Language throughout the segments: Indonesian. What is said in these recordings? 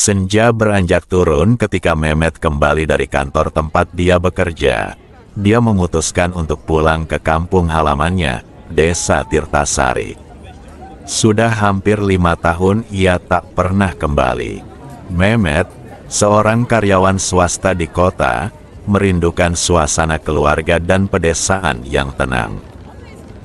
Senja beranjak turun ketika Mehmet kembali dari kantor tempat dia bekerja. Dia memutuskan untuk pulang ke kampung halamannya, Desa Tirtasari. Sudah hampir 5 tahun ia tak pernah kembali. Mehmet, seorang karyawan swasta di kota, merindukan suasana keluarga dan pedesaan yang tenang.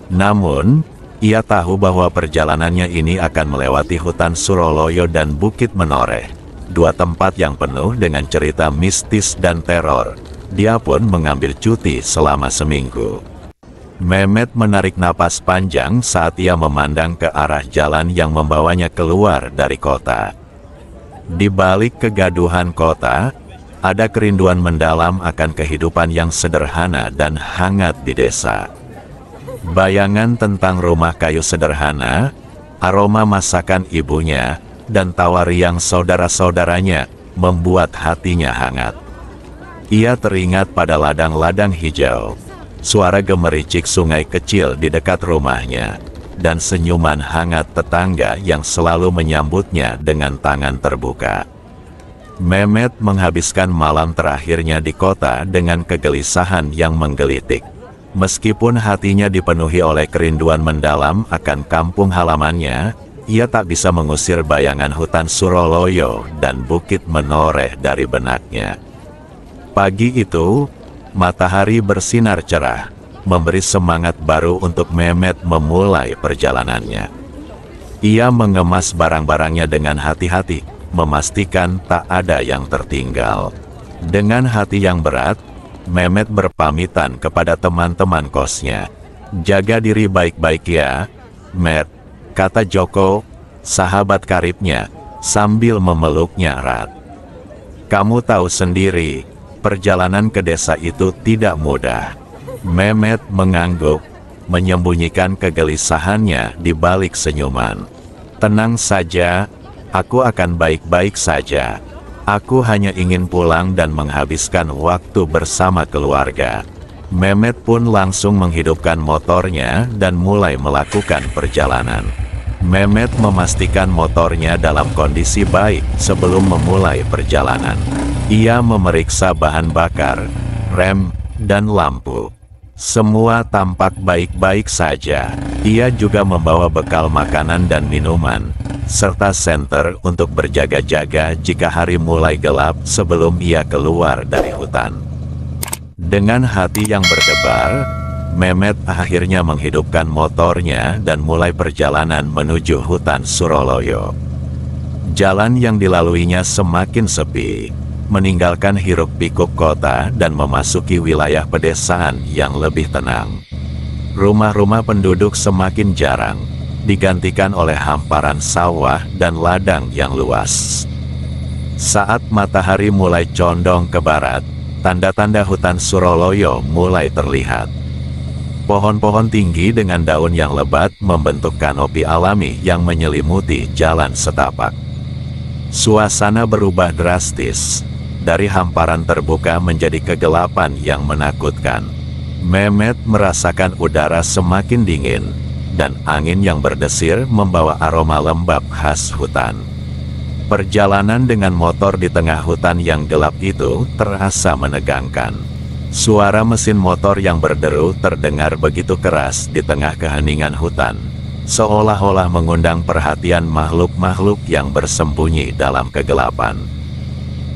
Namun, ia tahu bahwa perjalanannya ini akan melewati hutan Suroloyo dan Bukit Menoreh, dua tempat yang penuh dengan cerita mistis dan teror. Dia pun mengambil cuti selama seminggu. Mehmet menarik napas panjang saat ia memandang ke arah jalan yang membawanya keluar dari kota. Di balik kegaduhan kota, ada kerinduan mendalam akan kehidupan yang sederhana dan hangat di desa. Bayangan tentang rumah kayu sederhana, aroma masakan ibunya, dan tawa riang saudara-saudaranya membuat hatinya hangat. Ia teringat pada ladang-ladang hijau, suara gemericik sungai kecil di dekat rumahnya, dan senyuman hangat tetangga yang selalu menyambutnya dengan tangan terbuka. Mehmet menghabiskan malam terakhirnya di kota dengan kegelisahan yang menggelitik. Meskipun hatinya dipenuhi oleh kerinduan mendalam akan kampung halamannya, ia tak bisa mengusir bayangan hutan Suroloyo dan Bukit Menoreh dari benaknya. Pagi itu, matahari bersinar cerah, memberi semangat baru untuk Mehmet memulai perjalanannya. Ia mengemas barang-barangnya dengan hati-hati, memastikan tak ada yang tertinggal. Dengan hati yang berat, Mehmet berpamitan kepada teman-teman kosnya. "Jaga diri baik-baik ya, Met," kata Joko, sahabat karibnya, sambil memeluknya erat. "Kamu tahu sendiri, perjalanan ke desa itu tidak mudah." Mehmet mengangguk, menyembunyikan kegelisahannya di balik senyuman. "Tenang saja, aku akan baik-baik saja. Aku hanya ingin pulang dan menghabiskan waktu bersama keluarga." Mehmet pun langsung menghidupkan motornya dan mulai melakukan perjalanan. Mehmet memastikan motornya dalam kondisi baik sebelum memulai perjalanan. Ia memeriksa bahan bakar, rem, dan lampu. Semua tampak baik-baik saja. Ia juga membawa bekal makanan dan minuman, serta senter untuk berjaga-jaga jika hari mulai gelap sebelum ia keluar dari hutan. Dengan hati yang berdebar, Mehmet akhirnya menghidupkan motornya dan mulai perjalanan menuju hutan Suroloyo. Jalan yang dilaluinya semakin sepi, meninggalkan hiruk-pikuk kota dan memasuki wilayah pedesaan yang lebih tenang. Rumah-rumah penduduk semakin jarang, digantikan oleh hamparan sawah dan ladang yang luas. Saat matahari mulai condong ke barat, tanda-tanda hutan Suroloyo mulai terlihat. Pohon-pohon tinggi dengan daun yang lebat membentuk kanopi alami yang menyelimuti jalan setapak. Suasana berubah drastis, dari hamparan terbuka menjadi kegelapan yang menakutkan. Mehmet merasakan udara semakin dingin, dan angin yang berdesir membawa aroma lembab khas hutan. Perjalanan dengan motor di tengah hutan yang gelap itu terasa menegangkan. Suara mesin motor yang berderu terdengar begitu keras di tengah keheningan hutan, seolah-olah mengundang perhatian makhluk-makhluk yang bersembunyi dalam kegelapan.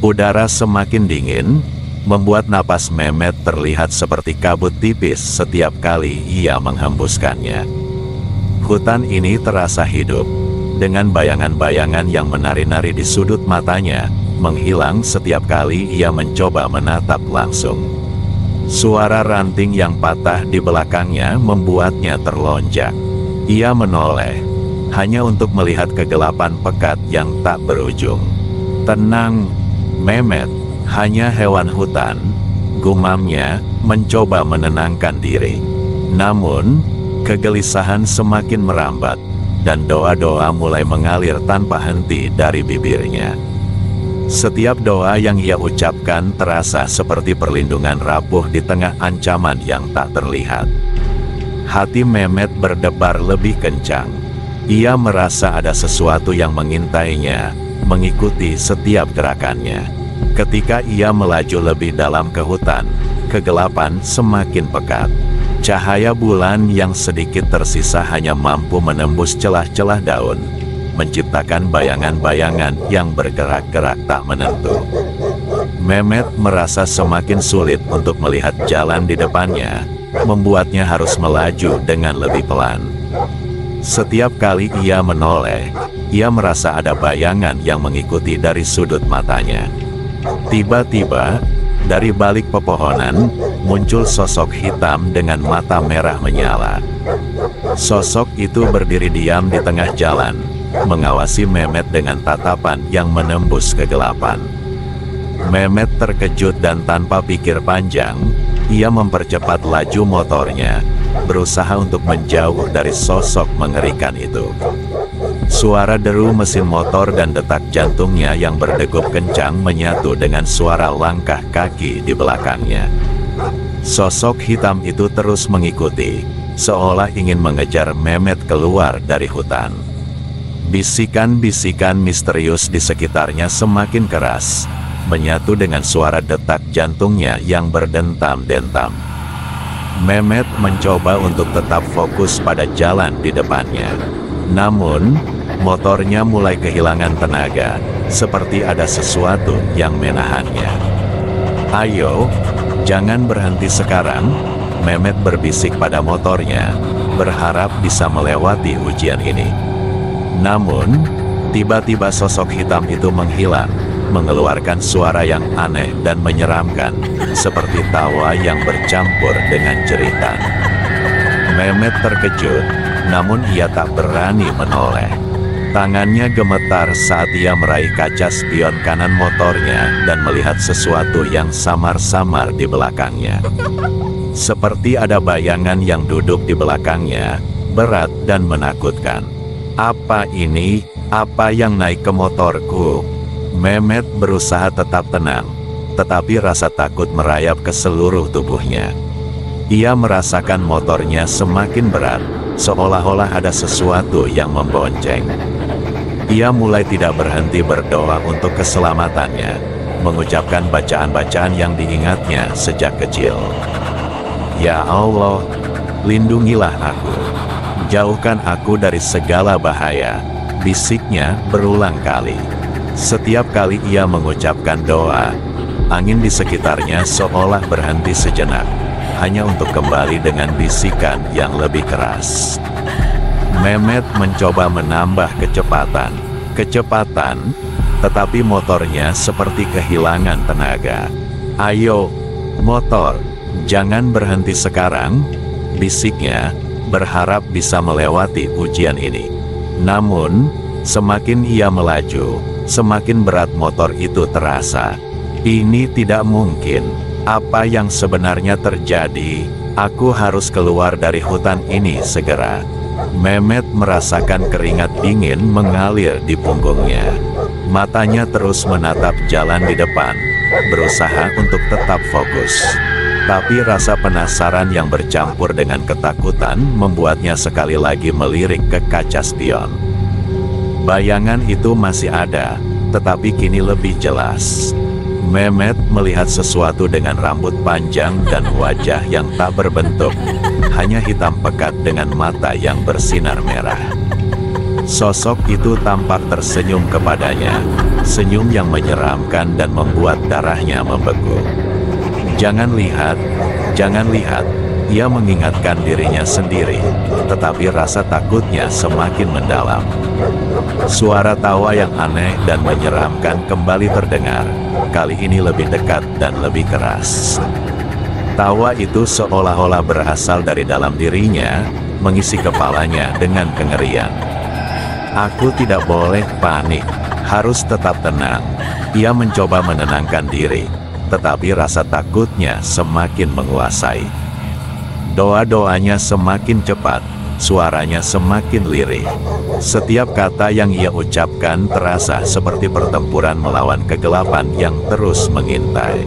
Udara semakin dingin, membuat napas Mehmet terlihat seperti kabut tipis setiap kali ia menghembuskannya. Hutan ini terasa hidup, dengan bayangan-bayangan yang menari-nari di sudut matanya, menghilang setiap kali ia mencoba menatap langsung. Suara ranting yang patah di belakangnya membuatnya terlonjak. Ia menoleh, hanya untuk melihat kegelapan pekat yang tak berujung. "Tenang, Mehmet, hanya hewan hutan," gumamnya, mencoba menenangkan diri. Namun, kegelisahan semakin merambat, dan doa-doa mulai mengalir tanpa henti dari bibirnya. Setiap doa yang ia ucapkan terasa seperti perlindungan rapuh di tengah ancaman yang tak terlihat. Hati Mehmet berdebar lebih kencang. Ia merasa ada sesuatu yang mengintainya, mengikuti setiap gerakannya. Ketika ia melaju lebih dalam ke hutan, kegelapan semakin pekat. Cahaya bulan yang sedikit tersisa hanya mampu menembus celah-celah daun, menciptakan bayangan-bayangan yang bergerak-gerak tak menentu. Mehmet merasa semakin sulit untuk melihat jalan di depannya, membuatnya harus melaju dengan lebih pelan. Setiap kali ia menoleh, ia merasa ada bayangan yang mengikuti dari sudut matanya. Tiba-tiba, dari balik pepohonan, muncul sosok hitam dengan mata merah menyala. Sosok itu berdiri diam di tengah jalan, mengawasi Mehmet dengan tatapan yang menembus kegelapan. Mehmet terkejut dan tanpa pikir panjang, ia mempercepat laju motornya, berusaha untuk menjauh dari sosok mengerikan itu. Suara deru mesin motor dan detak jantungnya yang berdegup kencang menyatu dengan suara langkah kaki di belakangnya. Sosok hitam itu terus mengikuti, seolah ingin mengejar Mehmet keluar dari hutan. Bisikan-bisikan misterius di sekitarnya semakin keras, menyatu dengan suara detak jantungnya yang berdentam-dentam. Mehmet mencoba untuk tetap fokus pada jalan di depannya. Namun, motornya mulai kehilangan tenaga, seperti ada sesuatu yang menahannya. "Ayo, jangan berhenti sekarang," Mehmet berbisik pada motornya, berharap bisa melewati ujian ini. Namun, tiba-tiba sosok hitam itu menghilang, mengeluarkan suara yang aneh dan menyeramkan, seperti tawa yang bercampur dengan jeritan. Mehmet terkejut, namun ia tak berani menoleh. Tangannya gemetar saat ia meraih kaca spion kanan motornya dan melihat sesuatu yang samar-samar di belakangnya. Seperti ada bayangan yang duduk di belakangnya, berat dan menakutkan. "Apa ini? Apa yang naik ke motorku?" Mehmet berusaha tetap tenang, tetapi rasa takut merayap ke seluruh tubuhnya. Ia merasakan motornya semakin berat, seolah-olah ada sesuatu yang membonceng. Ia mulai tidak berhenti berdoa untuk keselamatannya, mengucapkan bacaan-bacaan yang diingatnya sejak kecil. "Ya Allah, lindungilah aku. Jauhkan aku dari segala bahaya," bisiknya berulang kali. Setiap kali ia mengucapkan doa, angin di sekitarnya seolah berhenti sejenak, hanya untuk kembali dengan bisikan yang lebih keras. Mehmet mencoba menambah kecepatan, tetapi motornya seperti kehilangan tenaga. "Ayo, motor, jangan berhenti sekarang," bisiknya, berharap bisa melewati ujian ini. Namun, semakin ia melaju, semakin berat motor itu terasa. "Ini tidak mungkin. Apa yang sebenarnya terjadi? Aku harus keluar dari hutan ini segera." Mehmet merasakan keringat dingin mengalir di punggungnya. Matanya terus menatap jalan di depan, berusaha untuk tetap fokus. Tapi rasa penasaran yang bercampur dengan ketakutan membuatnya sekali lagi melirik ke kaca spion. Bayangan itu masih ada, tetapi kini lebih jelas. Mehmet melihat sesuatu dengan rambut panjang dan wajah yang tak berbentuk, hanya hitam pekat dengan mata yang bersinar merah. Sosok itu tampak tersenyum kepadanya, senyum yang menyeramkan dan membuat darahnya membeku. Jangan lihat," ia mengingatkan dirinya sendiri, tetapi rasa takutnya semakin mendalam. Suara tawa yang aneh dan menyeramkan kembali terdengar, kali ini lebih dekat dan lebih keras. Tawa itu seolah-olah berasal dari dalam dirinya, mengisi kepalanya dengan kengerian. "Aku tidak boleh panik, harus tetap tenang." Ia mencoba menenangkan diri, tetapi rasa takutnya semakin menguasai. Doa-doanya semakin cepat, suaranya semakin lirih. Setiap kata yang ia ucapkan terasa seperti pertempuran melawan kegelapan yang terus mengintai.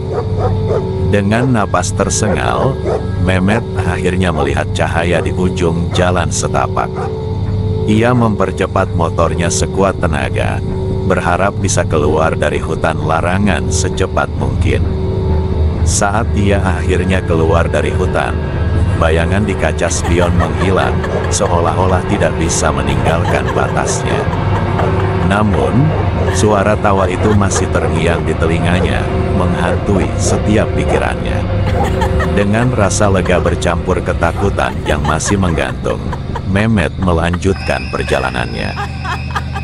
Dengan napas tersengal, Mehmet akhirnya melihat cahaya di ujung jalan setapak. Ia mempercepat motornya sekuat tenaga, berharap bisa keluar dari hutan larangan secepat mungkin. Saat dia akhirnya keluar dari hutan, bayangan di kaca spion menghilang, seolah-olah tidak bisa meninggalkan batasnya. Namun, suara tawa itu masih terngiang di telinganya, menghantui setiap pikirannya. Dengan rasa lega bercampur ketakutan yang masih menggantung, Mehmet melanjutkan perjalanannya.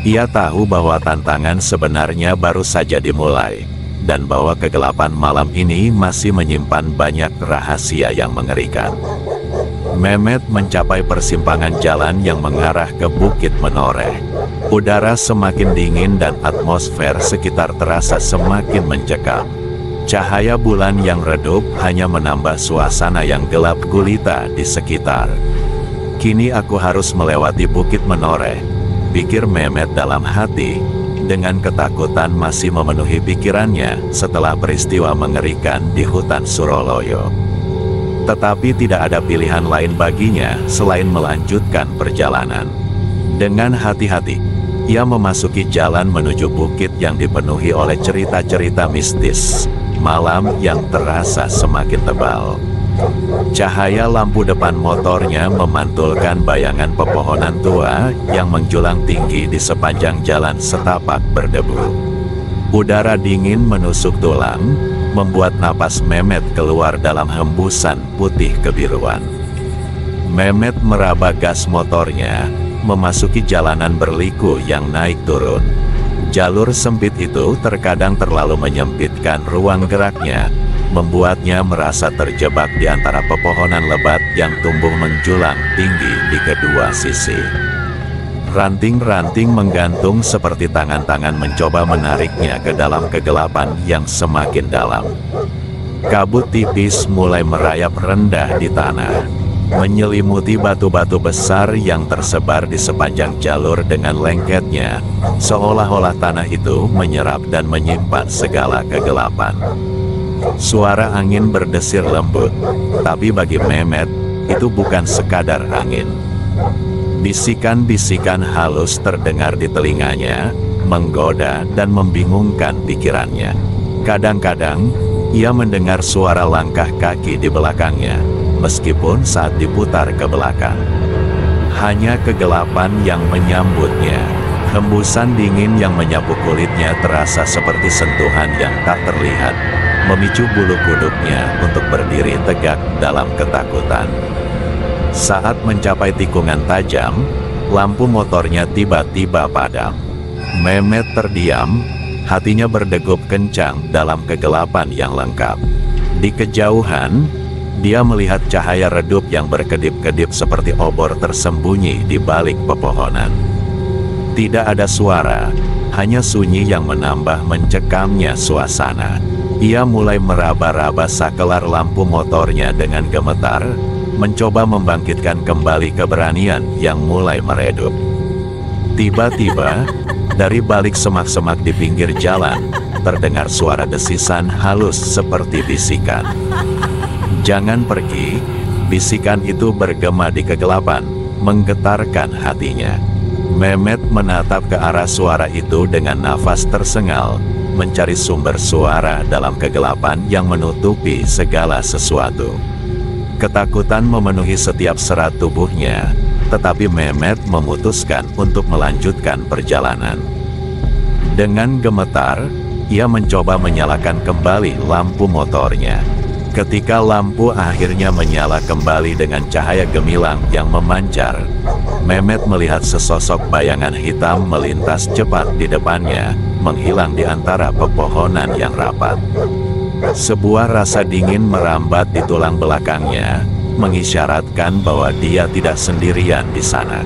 Ia tahu bahwa tantangan sebenarnya baru saja dimulai, dan bahwa kegelapan malam ini masih menyimpan banyak rahasia yang mengerikan. Mehmet mencapai persimpangan jalan yang mengarah ke Bukit Menoreh. Udara semakin dingin dan atmosfer sekitar terasa semakin mencekam. Cahaya bulan yang redup hanya menambah suasana yang gelap gulita di sekitar. Kini aku harus melewati Bukit Menoreh, pikir Mehmet dalam hati, dengan ketakutan masih memenuhi pikirannya setelah peristiwa mengerikan di hutan Suroloyo. Tetapi tidak ada pilihan lain baginya selain melanjutkan perjalanan. Dengan hati-hati, ia memasuki jalan menuju bukit yang dipenuhi oleh cerita-cerita mistis. Malam yang terasa semakin tebal. Cahaya lampu depan motornya memantulkan bayangan pepohonan tua yang menjulang tinggi di sepanjang jalan setapak berdebu. Udara dingin menusuk tulang, membuat napas Mehmet keluar dalam hembusan putih kebiruan. Mehmet meraba gas motornya, memasuki jalanan berliku yang naik turun. Jalur sempit itu terkadang terlalu menyempitkan ruang geraknya, membuatnya merasa terjebak di antara pepohonan lebat yang tumbuh menjulang tinggi di kedua sisi. Ranting-ranting menggantung seperti tangan-tangan mencoba menariknya ke dalam kegelapan yang semakin dalam. Kabut tipis mulai merayap rendah di tanah, menyelimuti batu-batu besar yang tersebar di sepanjang jalur dengan lengketnya, seolah-olah tanah itu menyerap dan menyimpan segala kegelapan. Suara angin berdesir lembut, tapi bagi Mehmet, itu bukan sekadar angin. Bisikan-bisikan halus terdengar di telinganya, menggoda dan membingungkan pikirannya. Kadang-kadang, ia mendengar suara langkah kaki di belakangnya, meskipun saat diputar ke belakang. Hanya kegelapan yang menyambutnya. Hembusan dingin yang menyapu kulitnya terasa seperti sentuhan yang tak terlihat, memicu bulu kuduknya untuk berdiri tegak dalam ketakutan. Saat mencapai tikungan tajam, lampu motornya tiba-tiba padam. Mehmet terdiam, hatinya berdegup kencang dalam kegelapan yang lengkap. Di kejauhan, dia melihat cahaya redup yang berkedip-kedip seperti obor tersembunyi di balik pepohonan. Tidak ada suara, hanya sunyi yang menambah mencekamnya suasana. Ia mulai meraba-raba sakelar lampu motornya dengan gemetar, mencoba membangkitkan kembali keberanian yang mulai meredup. Tiba-tiba, dari balik semak-semak di pinggir jalan, terdengar suara desisan halus seperti bisikan. "Jangan pergi," bisikan itu bergema di kegelapan, menggetarkan hatinya. Mehmet menatap ke arah suara itu dengan nafas tersengal, mencari sumber suara dalam kegelapan yang menutupi segala sesuatu. Ketakutan memenuhi setiap serat tubuhnya, tetapi Mehmet memutuskan untuk melanjutkan perjalanan. Dengan gemetar, ia mencoba menyalakan kembali lampu motornya. Ketika lampu akhirnya menyala kembali dengan cahaya gemilang yang memancar, Mehmet melihat sesosok bayangan hitam melintas cepat di depannya, menghilang di antara pepohonan yang rapat. Sebuah rasa dingin merambat di tulang belakangnya, mengisyaratkan bahwa dia tidak sendirian di sana.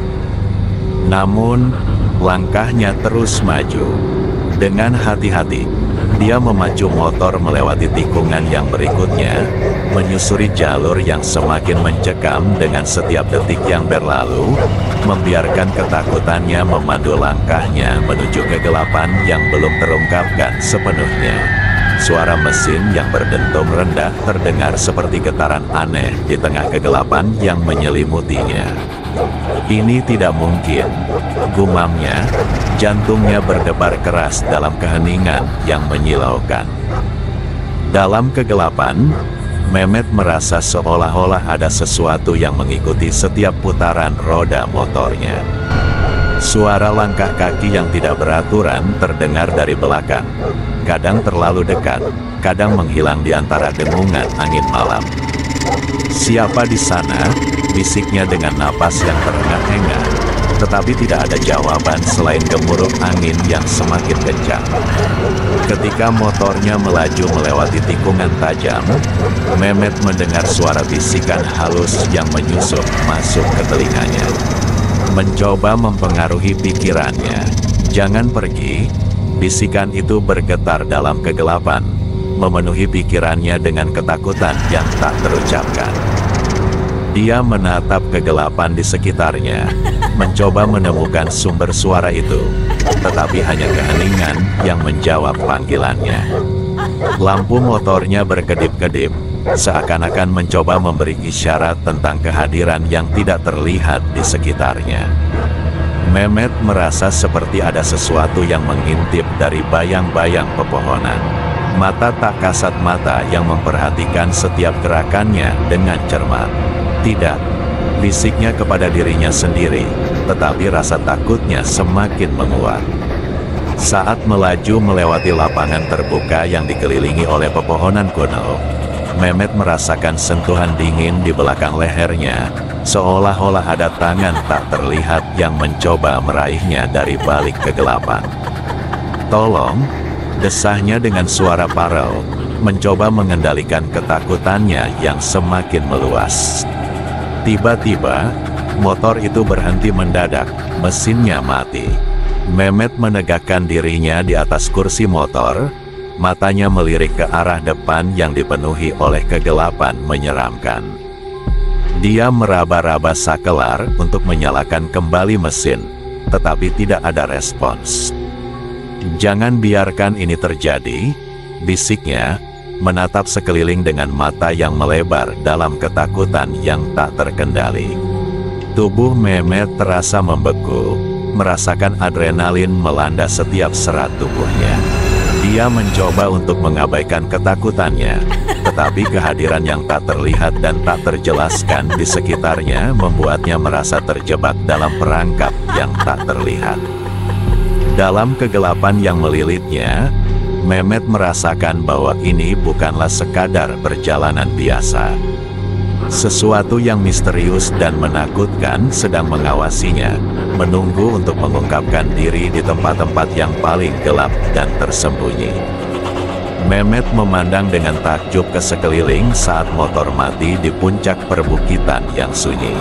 Namun, langkahnya terus maju. Dengan hati-hati, dia memacu motor melewati tikungan yang berikutnya, menyusuri jalur yang semakin mencekam dengan setiap detik yang berlalu, membiarkan ketakutannya memandu langkahnya menuju kegelapan yang belum terungkapkan sepenuhnya. Suara mesin yang berdentum rendah terdengar seperti getaran aneh di tengah kegelapan yang menyelimutinya. Ini tidak mungkin, gumamnya. Jantungnya berdebar keras dalam keheningan yang menyilaukan. Dalam kegelapan, Mehmet merasa seolah-olah ada sesuatu yang mengikuti setiap putaran roda motornya. Suara langkah kaki yang tidak beraturan terdengar dari belakang. Kadang terlalu dekat, kadang menghilang di antara dengungan angin malam. "Siapa di sana?" bisiknya dengan napas yang terengah-engah. Tetapi tidak ada jawaban selain gemuruh angin yang semakin kencang. Ketika motornya melaju melewati tikungan tajam, Mehmet mendengar suara bisikan halus yang menyusup masuk ke telinganya. Mencoba mempengaruhi pikirannya. "Jangan pergi." Bisikan itu bergetar dalam kegelapan, memenuhi pikirannya dengan ketakutan yang tak terucapkan. Dia menatap kegelapan di sekitarnya, mencoba menemukan sumber suara itu, tetapi hanya keheningan yang menjawab panggilannya. Lampu motornya berkedip-kedip, seakan-akan mencoba memberi isyarat tentang kehadiran yang tidak terlihat di sekitarnya. Mehmet merasa seperti ada sesuatu yang mengintip dari bayang-bayang pepohonan. Mata tak kasat mata yang memperhatikan setiap gerakannya dengan cermat. "Tidak," bisiknya kepada dirinya sendiri, tetapi rasa takutnya semakin menguat. Saat melaju melewati lapangan terbuka yang dikelilingi oleh pepohonan kuno, Mehmet merasakan sentuhan dingin di belakang lehernya, seolah-olah ada tangan tak terlihat yang mencoba meraihnya dari balik kegelapan. "Tolong," desahnya dengan suara parau, mencoba mengendalikan ketakutannya yang semakin meluas. Tiba-tiba, motor itu berhenti mendadak, mesinnya mati. Mehmet menegakkan dirinya di atas kursi motor, matanya melirik ke arah depan yang dipenuhi oleh kegelapan menyeramkan. Dia meraba-raba sakelar untuk menyalakan kembali mesin, tetapi tidak ada respons. "Jangan biarkan ini terjadi," bisiknya, menatap sekeliling dengan mata yang melebar dalam ketakutan yang tak terkendali. Tubuh Mehmet terasa membeku, merasakan adrenalin melanda setiap serat tubuhnya. Dia mencoba untuk mengabaikan ketakutannya, tetapi kehadiran yang tak terlihat dan tak terjelaskan di sekitarnya membuatnya merasa terjebak dalam perangkap yang tak terlihat. Dalam kegelapan yang melilitnya, Mehmet merasakan bahwa ini bukanlah sekadar perjalanan biasa. Sesuatu yang misterius dan menakutkan sedang mengawasinya, menunggu untuk mengungkapkan diri di tempat-tempat yang paling gelap dan tersembunyi. Mehmet memandang dengan takjub ke sekeliling saat motor mati di puncak perbukitan yang sunyi.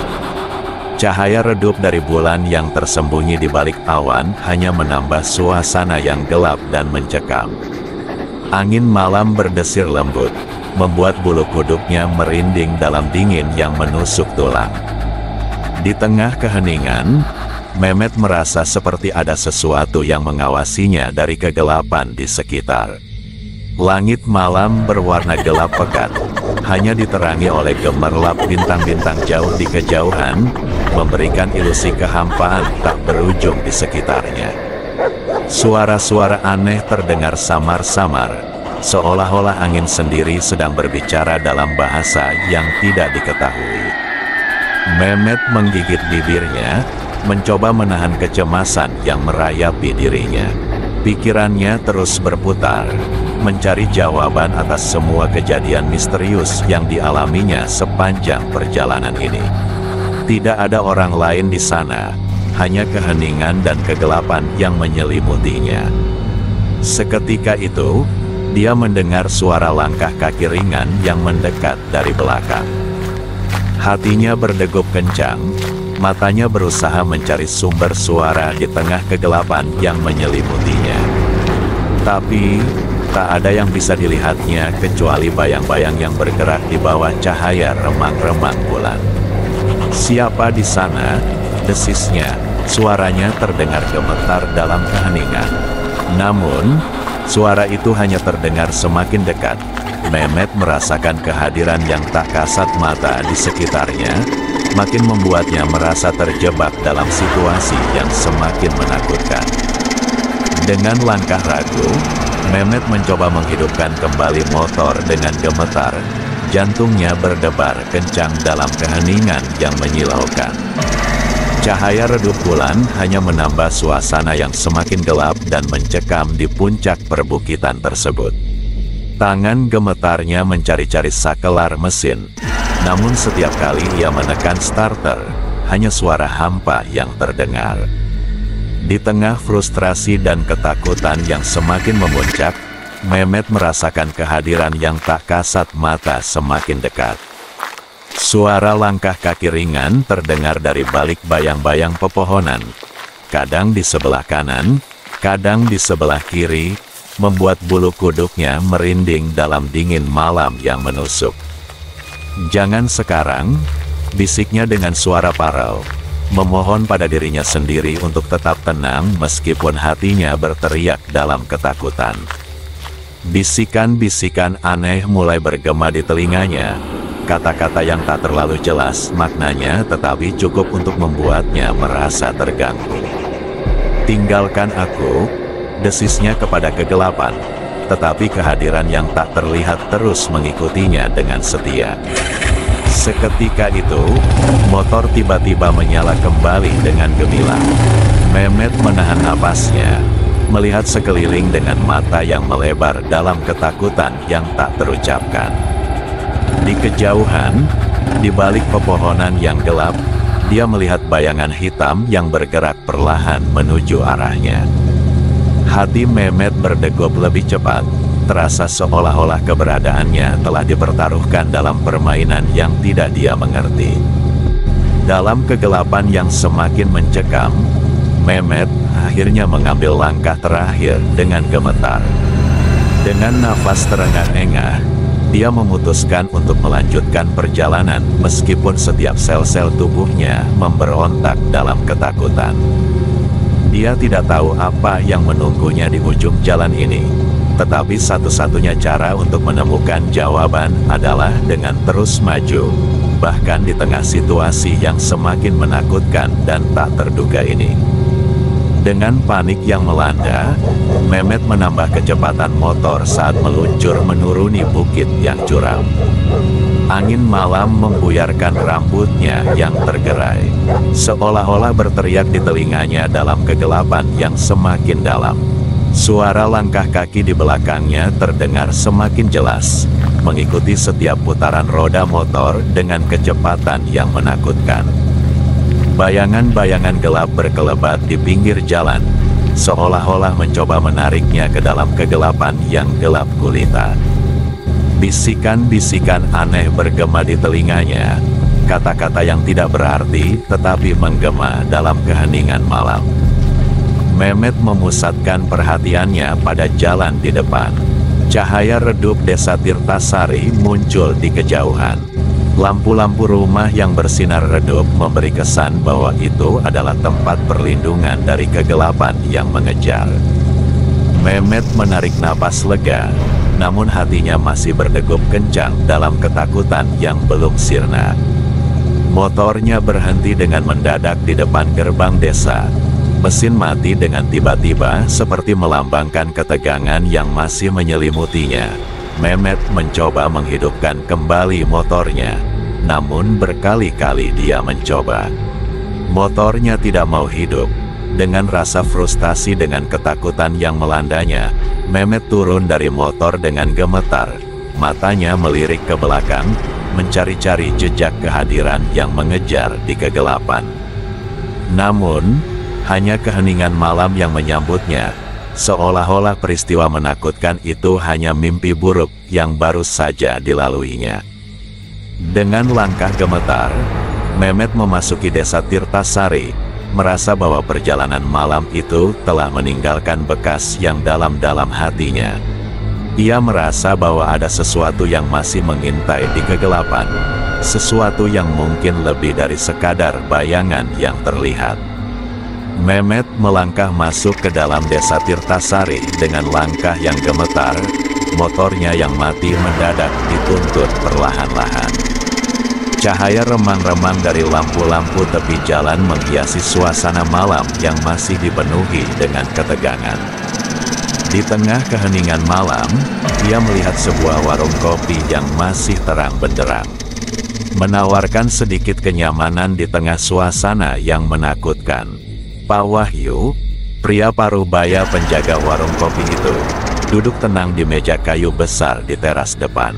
Cahaya redup dari bulan yang tersembunyi di balik awan hanya menambah suasana yang gelap dan mencekam. Angin malam berdesir lembut, membuat bulu kuduknya merinding dalam dingin yang menusuk tulang. Di tengah keheningan, Mehmet merasa seperti ada sesuatu yang mengawasinya dari kegelapan di sekitar. Langit malam berwarna gelap pekat, hanya diterangi oleh gemerlap bintang-bintang jauh di kejauhan, memberikan ilusi kehampaan tak berujung di sekitarnya. Suara-suara aneh terdengar samar-samar, seolah-olah angin sendiri sedang berbicara dalam bahasa yang tidak diketahui. Mehmet menggigit bibirnya, mencoba menahan kecemasan yang merayapi dirinya. Pikirannya terus berputar, mencari jawaban atas semua kejadian misterius yang dialaminya sepanjang perjalanan ini. Tidak ada orang lain di sana, hanya keheningan dan kegelapan yang menyelimutinya. Seketika itu, dia mendengar suara langkah kaki ringan yang mendekat dari belakang. Hatinya berdegup kencang, matanya berusaha mencari sumber suara di tengah kegelapan yang menyelimutinya. Tapi, tak ada yang bisa dilihatnya kecuali bayang-bayang yang bergerak di bawah cahaya remang-remang bulan. "Siapa di sana?" desisnya, suaranya terdengar gemetar dalam keheningan. Namun, suara itu hanya terdengar semakin dekat, Mehmet merasakan kehadiran yang tak kasat mata di sekitarnya, makin membuatnya merasa terjebak dalam situasi yang semakin menakutkan. Dengan langkah ragu, Mehmet mencoba menghidupkan kembali motor dengan gemetar. Jantungnya berdebar kencang dalam keheningan yang menyilaukan. Cahaya redup bulan hanya menambah suasana yang semakin gelap dan mencekam di puncak perbukitan tersebut. Tangan gemetarnya mencari-cari sakelar mesin, namun setiap kali ia menekan starter, hanya suara hampa yang terdengar. Di tengah frustrasi dan ketakutan yang semakin memuncak, Mehmet merasakan kehadiran yang tak kasat mata semakin dekat. Suara langkah kaki ringan terdengar dari balik bayang-bayang pepohonan. Kadang di sebelah kanan, kadang di sebelah kiri, membuat bulu kuduknya merinding dalam dingin malam yang menusuk. "Jangan sekarang," bisiknya dengan suara parau, memohon pada dirinya sendiri untuk tetap tenang meskipun hatinya berteriak dalam ketakutan. Bisikan-bisikan aneh mulai bergema di telinganya, kata-kata yang tak terlalu jelas maknanya tetapi cukup untuk membuatnya merasa terganggu. "Tinggalkan aku," desisnya kepada kegelapan, tetapi kehadiran yang tak terlihat terus mengikutinya dengan setia. Seketika itu, motor tiba-tiba menyala kembali dengan gemilang. Mehmet menahan napasnya, melihat sekeliling dengan mata yang melebar dalam ketakutan yang tak terucapkan. Di kejauhan, di balik pepohonan yang gelap, dia melihat bayangan hitam yang bergerak perlahan menuju arahnya. Hati Mehmet berdegup lebih cepat, terasa seolah-olah keberadaannya telah dipertaruhkan dalam permainan yang tidak dia mengerti. Dalam kegelapan yang semakin mencekam, Mehmet akhirnya mengambil langkah terakhir dengan gemetar. Dengan nafas terengah-engah, dia memutuskan untuk melanjutkan perjalanan meskipun setiap sel-sel tubuhnya memberontak dalam ketakutan. Dia tidak tahu apa yang menunggunya di ujung jalan ini, tetapi satu-satunya cara untuk menemukan jawaban adalah dengan terus maju, bahkan di tengah situasi yang semakin menakutkan dan tak terduga ini. Dengan panik yang melanda, Mehmet menambah kecepatan motor saat meluncur menuruni bukit yang curam. Angin malam membuyarkan rambutnya yang tergerai, seolah-olah berteriak di telinganya dalam kegelapan yang semakin dalam. Suara langkah kaki di belakangnya terdengar semakin jelas, mengikuti setiap putaran roda motor dengan kecepatan yang menakutkan. Bayangan-bayangan gelap berkelebat di pinggir jalan, seolah-olah mencoba menariknya ke dalam kegelapan yang gelap gulita. Bisikan-bisikan aneh bergema di telinganya, kata-kata yang tidak berarti tetapi menggema dalam keheningan malam. Mehmet memusatkan perhatiannya pada jalan di depan. Cahaya redup desa Tirtasari muncul di kejauhan. Lampu-lampu rumah yang bersinar redup memberi kesan bahwa itu adalah tempat perlindungan dari kegelapan yang mengejar. Mehmet menarik napas lega, namun hatinya masih berdegup kencang dalam ketakutan yang belum sirna. Motornya berhenti dengan mendadak di depan gerbang desa. Mesin mati dengan tiba-tiba seperti melambangkan ketegangan yang masih menyelimutinya. Mehmet mencoba menghidupkan kembali motornya, namun berkali-kali dia mencoba. Motornya tidak mau hidup. Dengan rasa frustasi dengan ketakutan yang melandanya, Mehmet turun dari motor dengan gemetar. Matanya melirik ke belakang, mencari-cari jejak kehadiran yang mengejar di kegelapan. Namun, hanya keheningan malam yang menyambutnya. Seolah-olah peristiwa menakutkan itu hanya mimpi buruk yang baru saja dilaluinya. Dengan langkah gemetar, Mehmet memasuki desa Tirtasari, merasa bahwa perjalanan malam itu telah meninggalkan bekas yang dalam-dalam hatinya. Ia merasa bahwa ada sesuatu yang masih mengintai di kegelapan, sesuatu yang mungkin lebih dari sekadar bayangan yang terlihat. Mehmet melangkah masuk ke dalam desa Tirtasari dengan langkah yang gemetar, motornya yang mati mendadak dituntun perlahan-lahan. Cahaya remang-remang dari lampu-lampu tepi jalan menghiasi suasana malam yang masih dipenuhi dengan ketegangan. Di tengah keheningan malam, ia melihat sebuah warung kopi yang masih terang benderang, menawarkan sedikit kenyamanan di tengah suasana yang menakutkan. Pak Wahyu, pria paruh baya penjaga warung kopi itu, duduk tenang di meja kayu besar di teras depan.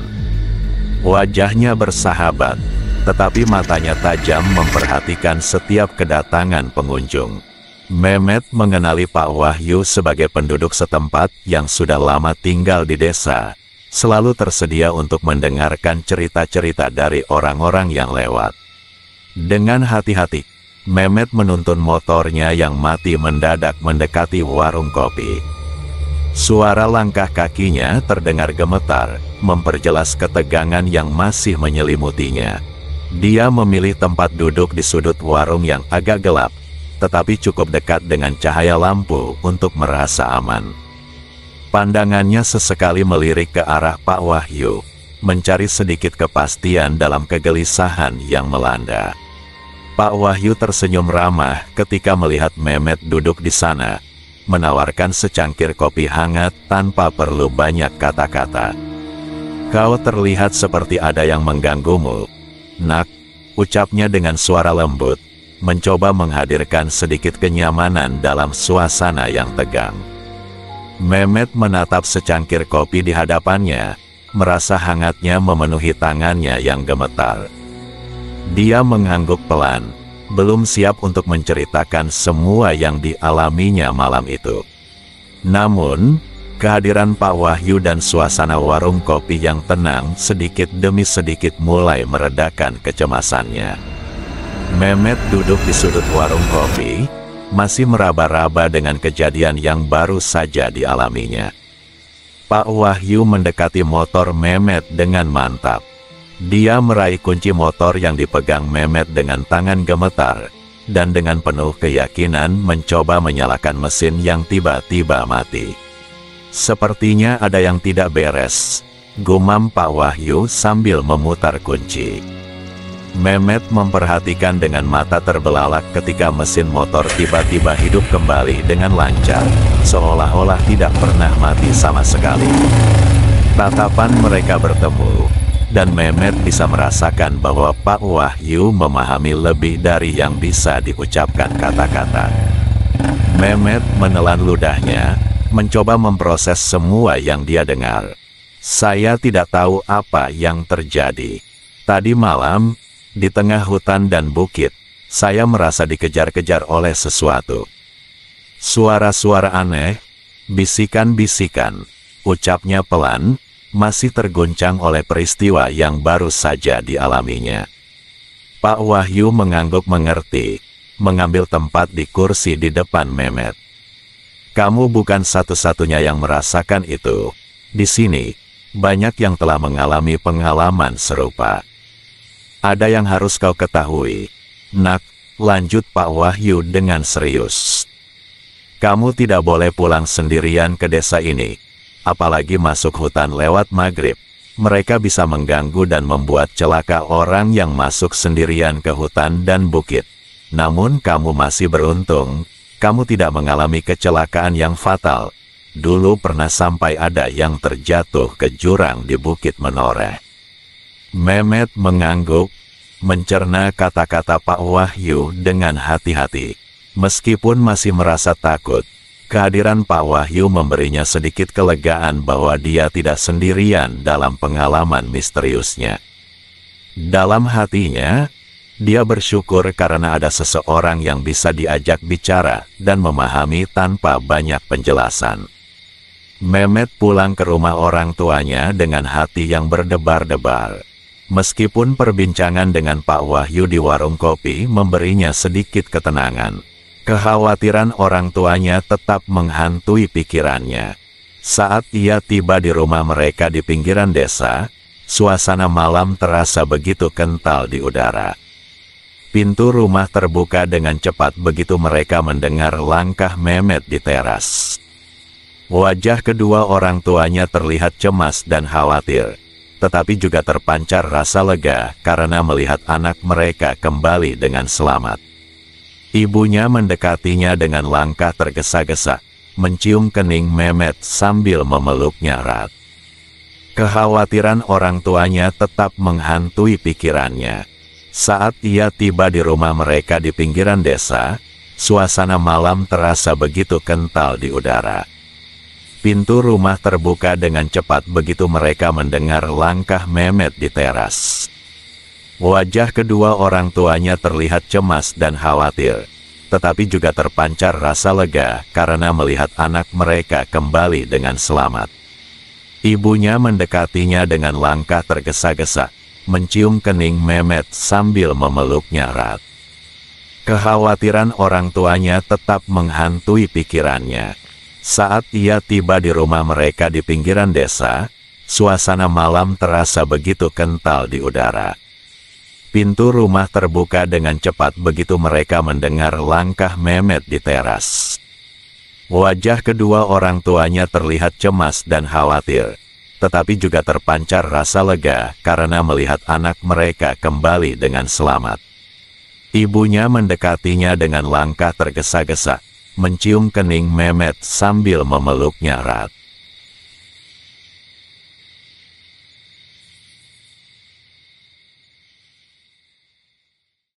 Wajahnya bersahabat, tetapi matanya tajam memperhatikan setiap kedatangan pengunjung. Mehmet mengenali Pak Wahyu sebagai penduduk setempat yang sudah lama tinggal di desa, selalu tersedia untuk mendengarkan cerita-cerita dari orang-orang yang lewat. Dengan hati-hati, Mehmet menuntun motornya yang mati mendadak mendekati warung kopi. Suara langkah kakinya terdengar gemetar, memperjelas ketegangan yang masih menyelimutinya. Dia memilih tempat duduk di sudut warung yang agak gelap, tetapi cukup dekat dengan cahaya lampu untuk merasa aman. Pandangannya sesekali melirik ke arah Pak Wahyu, mencari sedikit kepastian dalam kegelisahan yang melanda. Pak Wahyu tersenyum ramah ketika melihat Mehmet duduk di sana, menawarkan secangkir kopi hangat tanpa perlu banyak kata-kata. "Kau terlihat seperti ada yang mengganggumu, Nak," ucapnya dengan suara lembut, mencoba menghadirkan sedikit kenyamanan dalam suasana yang tegang. Mehmet menatap secangkir kopi di hadapannya, merasa hangatnya memenuhi tangannya yang gemetar. Dia mengangguk pelan, belum siap untuk menceritakan semua yang dialaminya malam itu. Namun, kehadiran Pak Wahyu dan suasana warung kopi yang tenang sedikit demi sedikit mulai meredakan kecemasannya. Mehmet duduk di sudut warung kopi, masih meraba-raba dengan kejadian yang baru saja dialaminya. Pak Wahyu mendekati motor Mehmet dengan mantap. Dia meraih kunci motor yang dipegang Mehmet dengan tangan gemetar, dan dengan penuh keyakinan mencoba menyalakan mesin yang tiba-tiba mati. "Sepertinya ada yang tidak beres," gumam Pak Wahyu sambil memutar kunci. Mehmet memperhatikan dengan mata terbelalak ketika mesin motor tiba-tiba hidup kembali dengan lancar, seolah-olah tidak pernah mati sama sekali. Tatapan mereka bertemu, dan Mehmet bisa merasakan bahwa Pak Wahyu memahami lebih dari yang bisa diucapkan kata-kata. Mehmet menelan ludahnya, mencoba memproses semua yang dia dengar. "Saya tidak tahu apa yang terjadi. Tadi malam, di tengah hutan dan bukit, saya merasa dikejar-kejar oleh sesuatu. Suara-suara aneh, bisikan-bisikan," ucapnya pelan, masih terguncang oleh peristiwa yang baru saja dialaminya. Pak Wahyu mengangguk mengerti, mengambil tempat di kursi di depan Mehmet. "Kamu bukan satu-satunya yang merasakan itu. Di sini, banyak yang telah mengalami pengalaman serupa. Ada yang harus kau ketahui, Nak," lanjut Pak Wahyu dengan serius. "Kamu tidak boleh pulang sendirian ke desa ini, apalagi masuk hutan lewat maghrib. Mereka bisa mengganggu dan membuat celaka orang yang masuk sendirian ke hutan dan bukit. Namun kamu masih beruntung. Kamu tidak mengalami kecelakaan yang fatal. Dulu pernah sampai ada yang terjatuh ke jurang di Bukit Menoreh." Mehmet mengangguk, mencerna kata-kata Pak Wahyu dengan hati-hati. Meskipun masih merasa takut, kehadiran Pak Wahyu memberinya sedikit kelegaan bahwa dia tidak sendirian dalam pengalaman misteriusnya. Dalam hatinya, dia bersyukur karena ada seseorang yang bisa diajak bicara dan memahami tanpa banyak penjelasan. Mehmet pulang ke rumah orang tuanya dengan hati yang berdebar-debar. Meskipun perbincangan dengan Pak Wahyu di warung kopi memberinya sedikit ketenangan, kekhawatiran orang tuanya tetap menghantui pikirannya. Saat ia tiba di rumah mereka di pinggiran desa, suasana malam terasa begitu kental di udara. Pintu rumah terbuka dengan cepat begitu mereka mendengar langkah Mehmet di teras. Wajah kedua orang tuanya terlihat cemas dan khawatir, tetapi juga terpancar rasa lega karena melihat anak mereka kembali dengan selamat. Ibunya mendekatinya dengan langkah tergesa-gesa, mencium kening Mehmet sambil memeluknya erat. Kekhawatiran orang tuanya tetap menghantui pikirannya. Saat ia tiba di rumah mereka di pinggiran desa, suasana malam terasa begitu kental di udara. Pintu rumah terbuka dengan cepat begitu mereka mendengar langkah Mehmet di teras. Wajah kedua orang tuanya terlihat cemas dan khawatir, tetapi juga terpancar rasa lega karena melihat anak mereka kembali dengan selamat. Ibunya mendekatinya dengan langkah tergesa-gesa, mencium kening Mehmet sambil memeluknya erat. Kekhawatiran orang tuanya tetap menghantui pikirannya. Saat ia tiba di rumah mereka di pinggiran desa, suasana malam terasa begitu kental di udara. Pintu rumah terbuka dengan cepat begitu mereka mendengar langkah Mehmet di teras. Wajah kedua orang tuanya terlihat cemas dan khawatir, tetapi juga terpancar rasa lega karena melihat anak mereka kembali dengan selamat. Ibunya mendekatinya dengan langkah tergesa-gesa, mencium kening Mehmet sambil memeluknya erat.